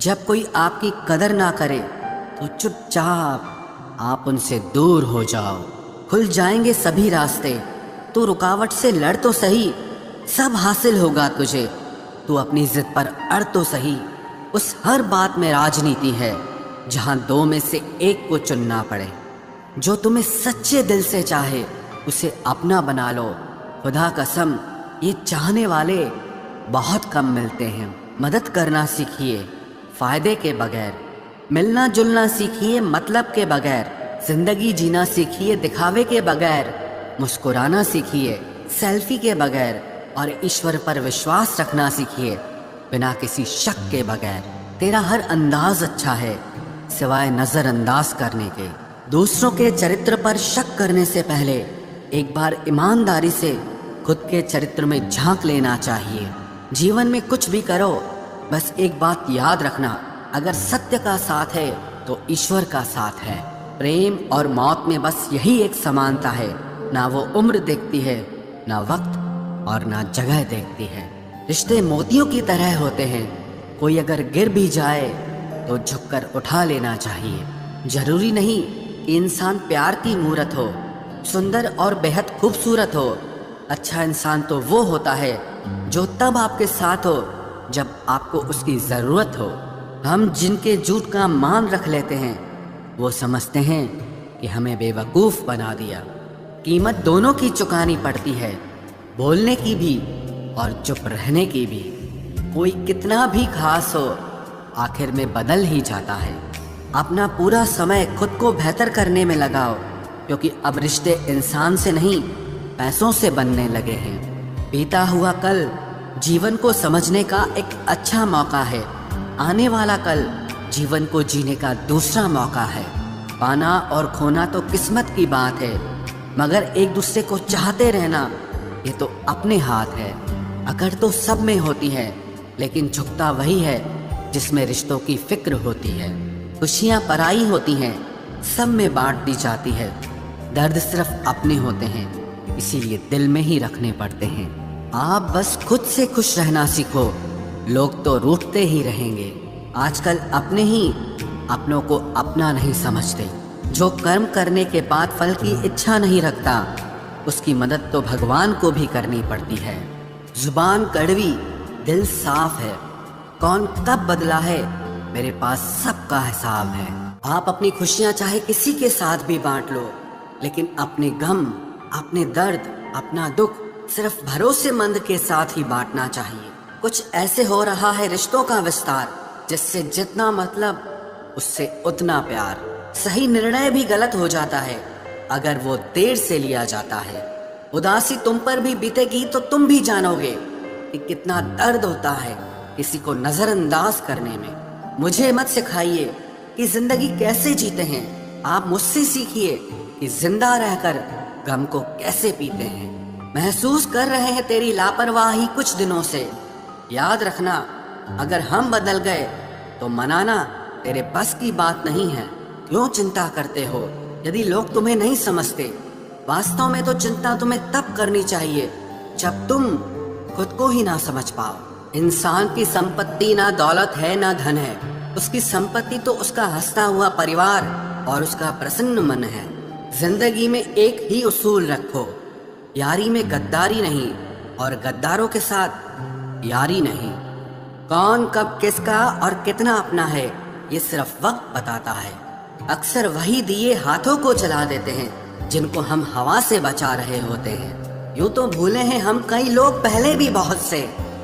जब कोई आपकी कदर ना करे तो चुपचाप आप उनसे दूर हो जाओ। खुल जाएंगे सभी रास्ते, तू रुकावट से लड़ तो सही, सब हासिल होगा तुझे। तू अपनी जिद पर अड़ तो सही। उस हर बात में राजनीति है जहां दो में से एक को चुनना पड़े। जो तुम्हें सच्चे दिल से चाहे उसे अपना बना लो। खुदा कसम, ये चाहने वाले बहुत कम मिलते हैं। मदद करना सीखिए फायदे के बगैर, मिलना जुलना सीखिए मतलब के बगैर, जिंदगी जीना सीखिए दिखावे के बगैर, मुस्कुराना सीखिए सेल्फी के बगैर, और ईश्वर पर विश्वास रखना सीखिए बिना किसी शक के बगैर। तेरा हर अंदाज अच्छा है सिवाय नजरअंदाज करने के। दूसरों के चरित्र पर शक करने से पहले एक बार ईमानदारी से खुद के चरित्र में झांक लेना चाहिए। जीवन में कुछ भी करो, बस एक बात याद रखना, अगर सत्य का साथ है तो ईश्वर का साथ है। प्रेम और मौत में बस यही एक समानता है, ना वो उम्र देखती है, ना वक्त और ना जगह देखती है। रिश्ते मोतियों की तरह होते हैं, कोई अगर गिर भी जाए तो झुककर उठा लेना चाहिए। जरूरी नहीं कि इंसान प्यार की मूरत हो, सुंदर और बेहद खूबसूरत हो। अच्छा इंसान तो वो होता है जो तब आपके साथ हो जब आपको उसकी ज़रूरत हो। हम जिनके झूठ का मान रख लेते हैं वो समझते हैं कि हमें बेवकूफ़ बना दिया। कीमत दोनों की चुकानी पड़ती है, बोलने की भी और चुप रहने की भी। कोई कितना भी खास हो आखिर में बदल ही जाता है। अपना पूरा समय खुद को बेहतर करने में लगाओ, क्योंकि अब रिश्ते इंसान से नहीं पैसों से बनने लगे हैं। बीता हुआ कल जीवन को समझने का एक अच्छा मौका है, आने वाला कल जीवन को जीने का दूसरा मौका है। पाना और खोना तो किस्मत की बात है, मगर एक दूसरे को चाहते रहना ये तो अपने हाथ है। अकड़ तो सब में होती है, लेकिन झुकता वही है जिसमें रिश्तों की फिक्र होती है। खुशियाँ पराई होती हैं, सब में बांट दी जाती है। दर्द सिर्फ अपने होते हैं, इसीलिए दिल में ही रखने पड़ते हैं। आप बस खुद से खुश रहना सीखो, लोग तो रूठते ही रहेंगे। आजकल अपने ही अपनों को अपना नहीं समझते। जो कर्म करने के बाद फल की इच्छा नहीं रखता, उसकी मदद तो भगवान को भी करनी पड़ती है। जुबान कड़वी, दिल साफ है। कौन कब बदला है, मेरे पास सबका हिसाब है। आप अपनी खुशियाँ चाहे किसी के साथ भी बांट लो, लेकिन अपने गम, अपने दर्द, अपना दुख सिर्फ भरोसेमंद के साथ ही बांटना चाहिए। कुछ ऐसे हो रहा है रिश्तों का विस्तार, जिससे जितना मतलब उससे उतना प्यार। सही निर्णय भी गलत हो जाता है अगर वो देर से लिया जाता है। उदासी तुम पर भी बीतेगी तो तुम भी जानोगे कि कितना दर्द होता है किसी को नजरअंदाज करने में। मुझे मत सिखाइए कि जिंदगी कैसे जीते हैं, आप मुझसे सीखिए कि जिंदा रहकर गम को कैसे पीते हैं। महसूस कर रहे हैं तेरी लापरवाही कुछ दिनों से। याद रखना, अगर हम बदल गए तो मनाना तेरे बस की बात नहीं है। क्यों चिंता करते हो यदि लोग तुम्हें नहीं समझते? वास्तव में तो चिंता तुम्हें तब करनी चाहिए जब तुम खुद को ही ना समझ पाओ। इंसान की संपत्ति ना दौलत है ना धन है, उसकी संपत्ति तो उसका हंसता हुआ परिवार और उसका प्रसन्न मन है। जिंदगी में एक ही उसूल रखो, यारी में गद्दारी नहीं और गद्दारों के साथ यारी नहीं। कौन कब किसका और कितना अपना है ये सिर्फ वक्त बताता है। अक्सर वही दिए हाथों को जला देते हैं जिनको हम हवा से बचा रहे होते हैं। यूं तो भूले हैं हम कई लोग पहले भी बहुत से,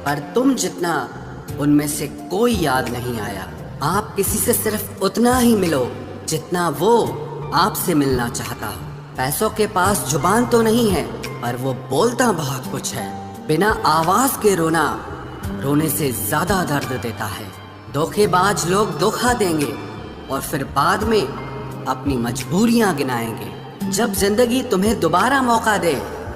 पर तुम जितना उनमें से कोई याद नहीं आया। आप किसी से सिर्फ उतना ही मिलो जितना वो आपसे मिलना चाहता हो। पैसों के पास जुबान तो नहीं है, पर वो बोलता बहुत कुछ है। बिना आवाज के रोना रोने से ज्यादा दर्द देता है। धोखेबाज लोग धोखा देंगे और फिर बाद में अपनी मजबूरियां गिनाएंगे। जब जिंदगी तुम्हें दोबारा मौका दे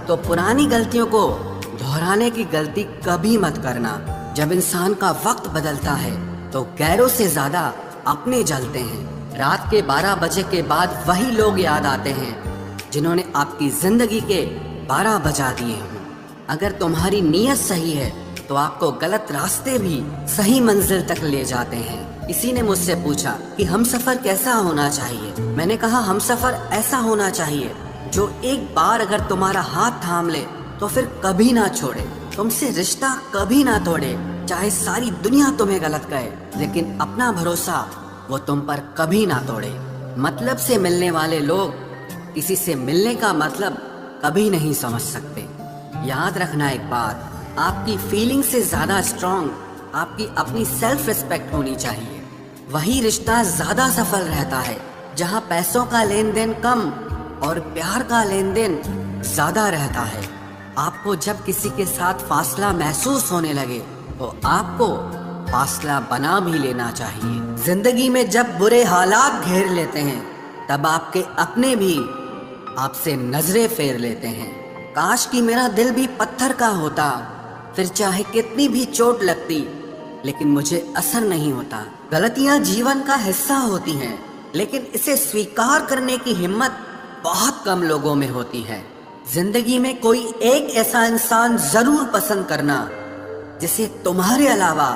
तो पुरानी गलतियों को दोहराने की गलती कभी मत करना। जब इंसान का वक्त बदलता है तो गैरों से ज्यादा अपने जलते हैं। रात के 12 बजे के बाद वही लोग याद आते हैं जिन्होंने आपकी जिंदगी के 12 बजा दिए हों। अगर तुम्हारी नीयत सही है तो आपको गलत रास्ते भी सही मंजिल तक ले जाते हैं। किसी ने मुझसे पूछा कि हमसफर कैसा होना चाहिए। मैंने कहा हमसफर ऐसा होना चाहिए जो एक बार अगर तुम्हारा हाथ थाम ले तो फिर कभी ना छोड़े, तुमसे रिश्ता कभी ना तोड़े। चाहे सारी दुनिया तुम्हें गलत कहे, लेकिन अपना भरोसा वो तुम पर कभी ना तोड़े। मतलब से मिलने वाले लोग किसी से मिलने का मतलब कभी नहीं समझ सकते। याद रखना एक बात, आपकी फीलिंग से ज्यादा स्ट्रांग आपकी अपनी सेल्फ रिस्पेक्ट होनी चाहिए। वही रिश्ता ज्यादा सफल रहता है जहाँ पैसों का लेन देन कम और प्यार का लेन देन ज्यादा रहता है। आपको जब किसी के साथ फासला महसूस होने लगे तो आपको फासला बना भी लेना चाहिए। जिंदगी में जब बुरे हालात घेर लेते हैं तब आपके अपने भी आपसे नजरें फेर लेते हैं। काश कि मेरा दिल भी पत्थर का होता, फिर चाहे कितनी भी चोट लगती लेकिन मुझे असर नहीं होता। गलतियां जीवन का हिस्सा होती हैं, लेकिन इसे स्वीकार करने की हिम्मत बहुत कम लोगों में होती है। जिंदगी में कोई एक ऐसा इंसान जरूर पसंद करना जिसे तुम्हारे अलावा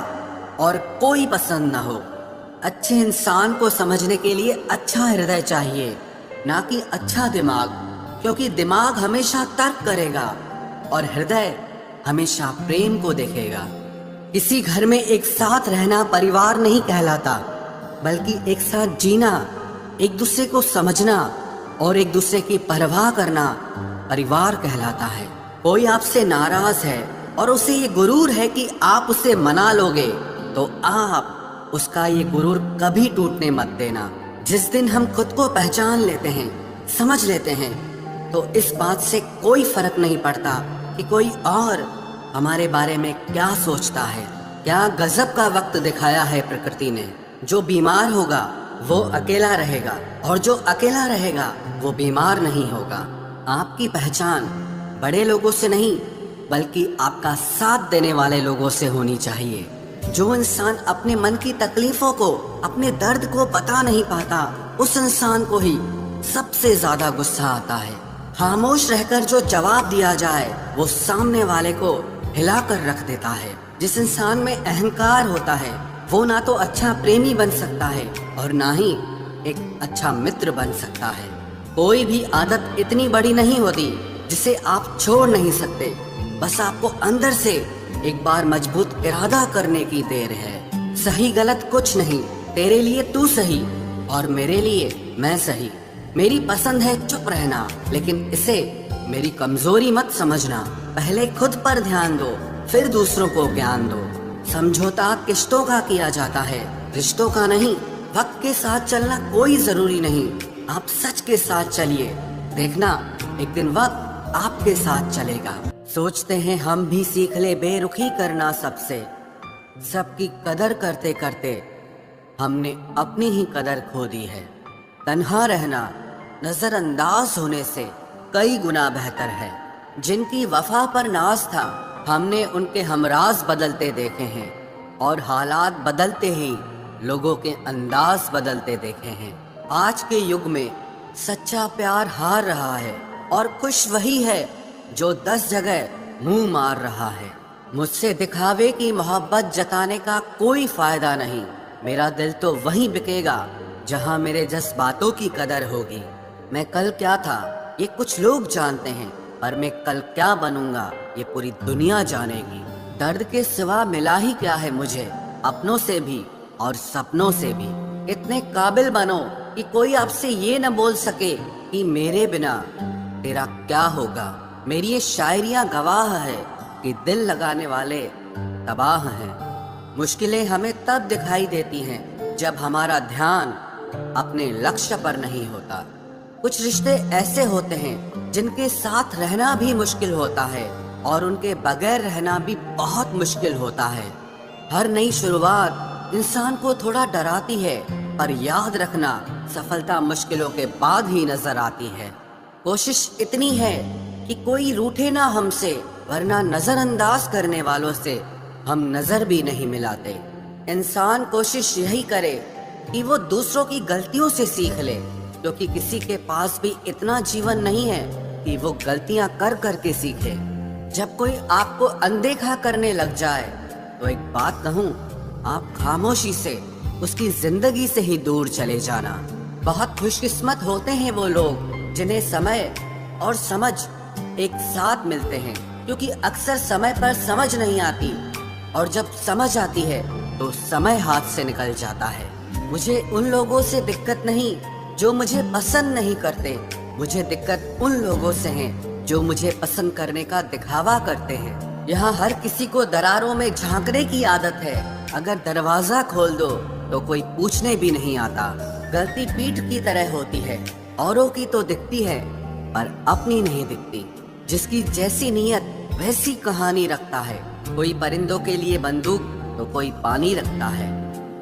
और कोई पसंद ना हो। अच्छे इंसान को समझने के लिए अच्छा हृदय चाहिए, ना कि अच्छा दिमाग, क्योंकि दिमाग हमेशा तर्क करेगा और हृदय हमेशा प्रेम को देखेगा। किसी घर में एक साथ रहना परिवार नहीं कहलाता, बल्कि एक साथ जीना, एक दूसरे को समझना और एक दूसरे की परवाह करना परिवार कहलाता है। कोई आपसे नाराज है और उसे ये गुरूर है कि आप उसे मना लोगे, तो आप उसका ये गुरूर कभी टूटने मत देना। जिस दिन हम खुद को पहचान लेते हैं, समझ लेते हैं, तो इस बात से कोई फर्क नहीं पड़ता कि कोई और हमारे बारे में क्या सोचता है। क्या गजब का वक्त दिखाया है प्रकृति ने। जो बीमार होगा वो अकेला रहेगा और जो अकेला रहेगा वो बीमार नहीं होगा। आपकी पहचान बड़े लोगों से नहीं, बल्कि आपका साथ देने वाले लोगों से होनी चाहिए। जो इंसान अपने मन की तकलीफों को, अपने दर्द को बता नहीं पाता, उस इंसान को ही सबसे ज्यादा गुस्सा आता है। खामोश रहकर जो जवाब दिया जाए वो सामने वाले को हिलाकर रख देता है। जिस इंसान में अहंकार होता है वो ना तो अच्छा प्रेमी बन सकता है और ना ही एक अच्छा मित्र बन सकता है। कोई भी आदत इतनी बड़ी नहीं होती जिसे आप छोड़ नहीं सकते, बस आपको अंदर से एक बार मजबूत इरादा करने की देर है। सही गलत कुछ नहीं, तेरे लिए तू सही और मेरे लिए मैं सही। मेरी पसंद है चुप रहना, लेकिन इसे मेरी कमजोरी मत समझना। पहले खुद पर ध्यान दो, फिर दूसरों को ज्ञान दो। समझौता किश्तों का किया जाता है, रिश्तों का नहीं। वक्त के साथ चलना कोई जरूरी नहीं, आप सच के साथ चलिए, देखना एक दिन वक्त आपके साथ चलेगा। सोचते हैं हम भी सीख ले बेरुखी करना सबसे, सबकी कदर करते करते हमने अपनी ही कदर खो दी है। तन्हा रहना नजरअंदाज होने से कई गुना बेहतर है। जिनकी वफा पर नाज था हमने उनके हमराज बदलते देखे हैं, और हालात बदलते ही लोगों के अंदाज बदलते देखे हैं। आज के युग में सच्चा प्यार हार रहा है और खुश वही है जो 10 जगह मुंह मार रहा है। मुझसे दिखावे की मोहब्बत जताने का कोई फायदा नहीं। मेरा दिल तो वहीं बिकेगा जहां मेरे जज्बातों की कदर होगी। मैं कल क्या था ये कुछ लोग जानते हैं, पर मैं कल क्या बनूंगा ये पूरी दुनिया जानेगी। दर्द के सिवा मिला ही क्या है मुझे, अपनों से भी और सपनों से भी। इतने काबिल बनो कि कोई आपसे ये न बोल सके कि मेरे बिना तेरा क्या होगा। मेरी ये शायरियाँ गवाह है कि दिल लगाने वाले तबाह हैं। मुश्किलें हमें तब दिखाई देती हैं जब हमारा ध्यान अपने लक्ष्य पर नहीं होता। कुछ रिश्ते ऐसे होते हैं जिनके साथ रहना भी मुश्किल होता है और उनके बगैर रहना भी बहुत मुश्किल होता है। हर नई शुरुआत इंसान को थोड़ा डराती है, पर याद रखना सफलता मुश्किलों के बाद ही नजर आती है। कोशिश इतनी है कि कोई रूठे ना हमसे, वरना नजरअंदाज करने वालों से हम नजर भी नहीं मिलाते। इंसान कोशिश यही करे कि वो दूसरों की गलतियों से सीख ले, क्योंकि किसी के पास भी इतना जीवन नहीं है कि वो गलतियां कर कर के सीखे। जब कोई आपको अनदेखा करने लग जाए तो एक बात कहूँ, आप खामोशी से उसकी जिंदगी से ही दूर चले जाना। बहुत खुशकिस्मत होते हैं वो लोग जिन्हें समय और समझ एक साथ मिलते हैं, क्योंकि अक्सर समय पर समझ नहीं आती और जब समझ आती है तो समय हाथ से निकल जाता है। मुझे उन लोगों से दिक्कत नहीं जो मुझे पसंद नहीं करते, मुझे दिक्कत उन लोगों से है जो मुझे पसंद करने का दिखावा करते हैं। यहाँ हर किसी को दरारों में झांकने की आदत है। अगर दरवाजा खोल दो तो कोई पूछने भी नहीं आता। गलती पीठ की तरह होती है, औरों की तो दिखती है पर अपनी नहीं दिखती। जिसकी जैसी नीयत वैसी कहानी रखता है। कोई परिंदों के लिए बंदूक तो कोई पानी रखता है।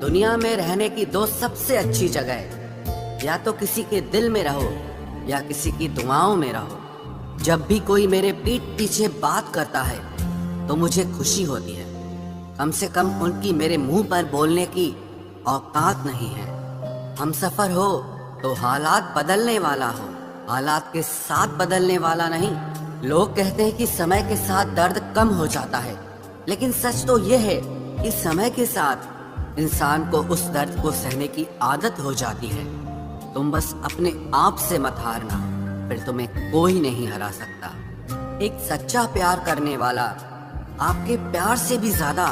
दुनिया में रहने की दो सबसे अच्छी जगह, या तो किसी के दिल में रहो या किसी की दुआओं में रहो। जब भी कोई मेरे पीठ पीछे बात करता है तो मुझे खुशी होती है। कम से कम उनकी मेरे मुंह पर बोलने की औकात नहीं है। हम सफर हो तो हालात बदलने वाला हो, हालात के साथ बदलने वाला नहीं। लोग कहते हैं कि समय के साथ दर्द कम हो जाता है, लेकिन सच तो यह है कि समय के साथ इंसान को उस दर्द को सहने की आदत हो जाती है। तुम बस अपने आप से मत हारना, फिर तुम्हें कोई नहीं हरा सकता। एक सच्चा प्यार करने वाला आपके प्यार से भी ज्यादा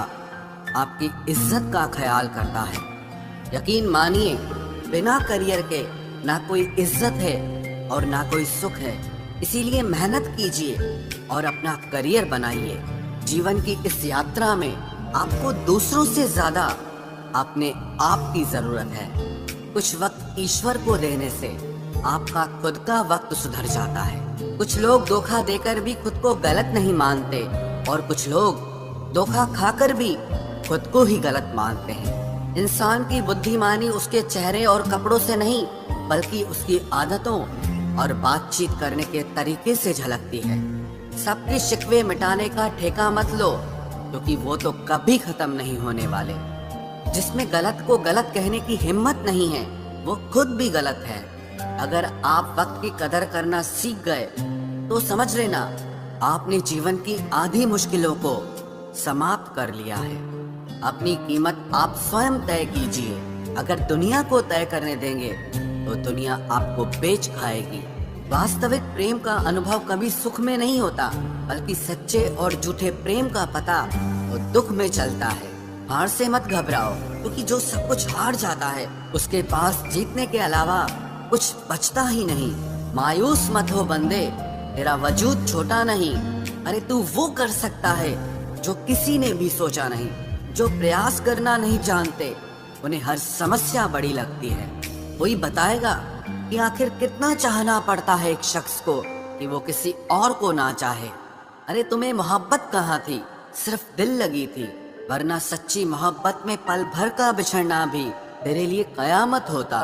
आपकी इज्जत का ख्याल करता है। यकीन मानिए, बिना करियर के ना कोई इज्जत है और ना कोई सुख है। इसीलिए मेहनत कीजिए और अपना करियर बनाइए। जीवन की इस यात्रा में आपको दूसरों से ज्यादा अपने आप की जरूरत है। कुछ वक्त ईश्वर को देने से आपका खुद का वक्त सुधर जाता है। कुछ लोग धोखा देकर भी खुद को गलत नहीं मानते और कुछ लोग धोखा खाकर भी खुद को ही गलत मानते हैं। इंसान की बुद्धिमानी उसके चेहरे और कपड़ों से नहीं, बल्कि उसकी आदतों और बातचीत करने के तरीके से झलकती है। सबके शिकवे मिटाने का ठेका मत लो, क्योंकि वो तो कभी खत्म नहीं होने वाले। जिसमें गलत को गलत कहने की हिम्मत नहीं है वो खुद भी गलत है। अगर आप वक्त की कदर करना सीख गए तो समझ लेना आपने जीवन की आधी मुश्किलों को समाप्त कर लिया है। अपनी कीमत आप स्वयं तय कीजिए। अगर दुनिया को तय करने देंगे तो दुनिया आपको बेच खाएगी। वास्तविक प्रेम का अनुभव कभी सुख में नहीं होता, बल्कि सच्चे और झूठे प्रेम का पता तो दुख में चलता है। हार से मत घबराओ, क्योंकि जो सब कुछ हार जाता है उसके पास जीतने के अलावा कुछ बचता ही नहीं। मायूस मत हो बंदे, तेरा वजूद छोटा नहीं। अरे तू वो कर सकता है जो किसी ने भी सोचा नहीं। जो प्रयास करना नहीं जानते उन्हें हर समस्या बड़ी लगती है। कोई बताएगा कि आखिर कितना चाहना पड़ता है एक शख्स को कि वो किसी और को ना चाहे। अरे तुम्हें मोहब्बत कहाँ थी, सिर्फ दिल लगी थी, वरना सच्ची मोहब्बत में पल भर का बिछड़ना भी तेरे लिए कयामत होता।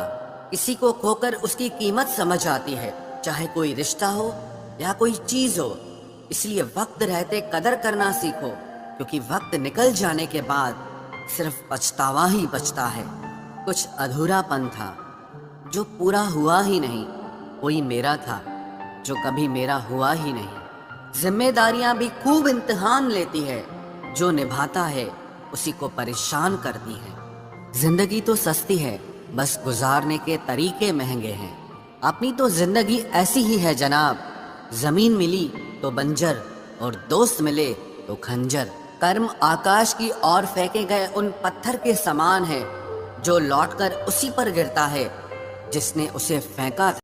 किसी को खोकर उसकी कीमत समझ आती है, चाहे कोई रिश्ता हो या कोई चीज हो। इसलिए वक्त रहते कदर करना सीखो, क्योंकि वक्त निकल जाने के बाद सिर्फ पछतावा ही बचता है। कुछ अधूरापन था जो पूरा हुआ ही नहीं। कोई मेरा था जो कभी मेरा हुआ ही नहीं। जिम्मेदारियां भी खूब इम्तिहान लेती है, जो निभाता है उसी को परेशान करती है। जिंदगी तो सस्ती है, बस गुजारने के तरीके महंगे हैं। अपनी तो जिंदगी ऐसी ही है जनाब, जमीन मिली तो बंजर और दोस्त मिले तो खंजर। कर्म आकाश की ओर फेंके गए उन पत्थर के समान है जो लौटकर उसी पर गिरता है जिसने उसे फेंका था।